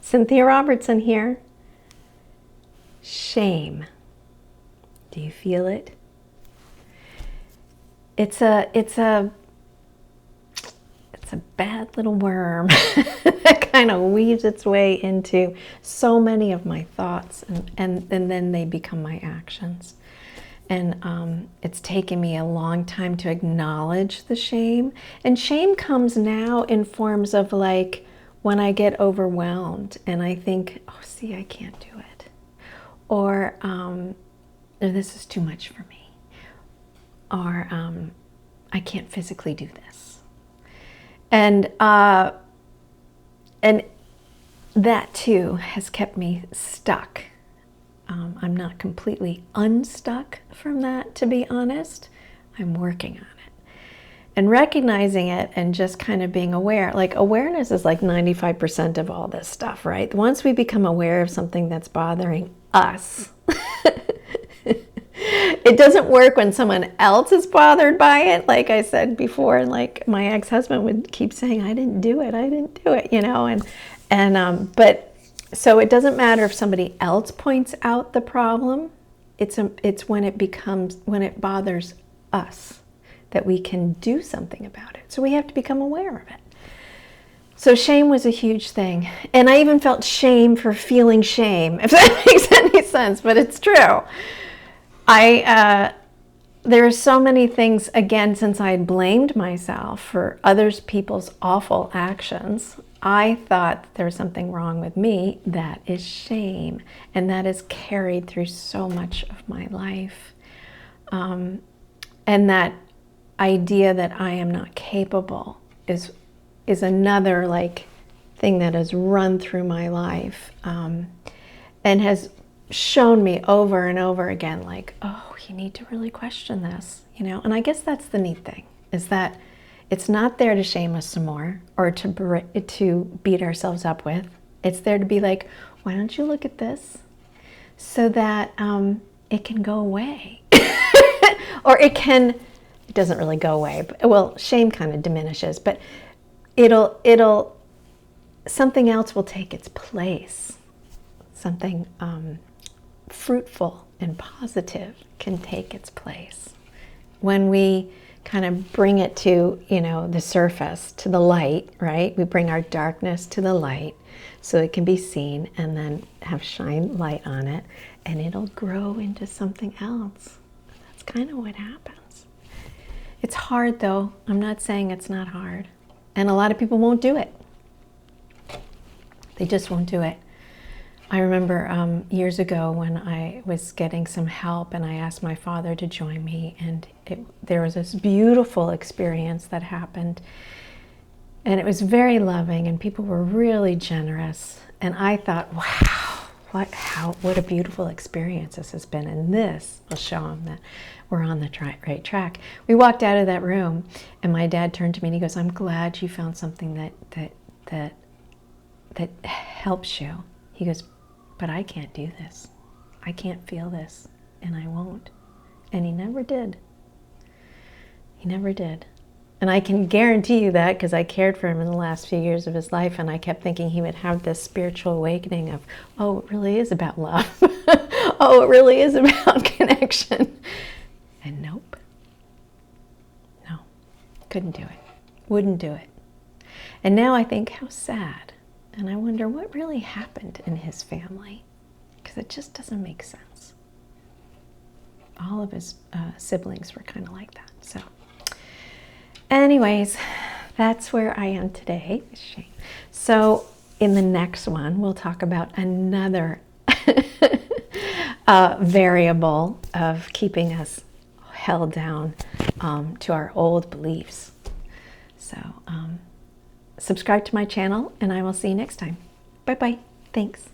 Cynthia Robertson here. Shame. Do you feel it? It's a bad little worm that kind of weaves its way into so many of my thoughts, and then they become my actions. And it's taken me a long time to acknowledge the shame. And shame comes now in forms of like when I get overwhelmed and I think, oh, see, I can't do it. Or this is too much for me. Or I can't physically do this. And that too has kept me stuck. I'm not completely unstuck from that, to be honest. I'm working on it. And recognizing it and just kind of being aware. Like, awareness is like 95% of all this stuff, right? Once we become aware of something that's bothering us, it doesn't work when someone else is bothered by it. Like I said before, and like my ex-husband would keep saying, I didn't do it, you know, but so it doesn't matter if somebody else points out the problem. It's when it bothers us that we can do something about it. So we have to become aware of it. So shame was a huge thing. And I even felt shame for feeling shame, if that makes any sense, but it's true. There are so many things, again, since I blamed myself for others people's awful actions, I thought there was something wrong with me. That is shame. And that is carried through so much of my life. And that idea that I am not capable is another like thing that has run through my life, and has shown me over and over again, like, oh, you need to really question this, you know. And I guess that's the neat thing, is that it's not there to shame us some more or to beat ourselves up with. It's there to be like, why don't you look at this so that it can go away. Or it doesn't really go away, but, well, shame kind of diminishes, but something else will take its place. Something fruitful and positive can take its place when we kind of bring it to, you know, the surface, to the light, right? We bring our darkness to the light so it can be seen, and then have shine light on it, and it'll grow into something else. That's kind of what happens. It's hard though. I'm not saying it's not hard. And a lot of people won't do it. They just won't do it. I remember years ago when I was getting some help and I asked my father to join me, and there was this beautiful experience that happened, and it was very loving and people were really generous, and I thought, wow, what a beautiful experience this has been, and this will show them that we're on the right track. We walked out of that room and my dad turned to me and he goes, I'm glad you found something that helps you. He goes, but I can't do this. I can't feel this, and I won't. And he never did. He never did. And I can guarantee you that because I cared for him in the last few years of his life, and I kept thinking he would have this spiritual awakening of, oh, it really is about love. Oh, it really is about connection. And nope. No, couldn't do it. Wouldn't do it. And now I think, how sad. And I wonder what really happened in his family, because it just doesn't make sense. All of his siblings were kind of like that. So anyways, that's where I am today. Shame. So in the next one, we'll talk about another variable of keeping us held down to our old beliefs. So subscribe to my channel, and I will see you next time. Bye-bye. Thanks.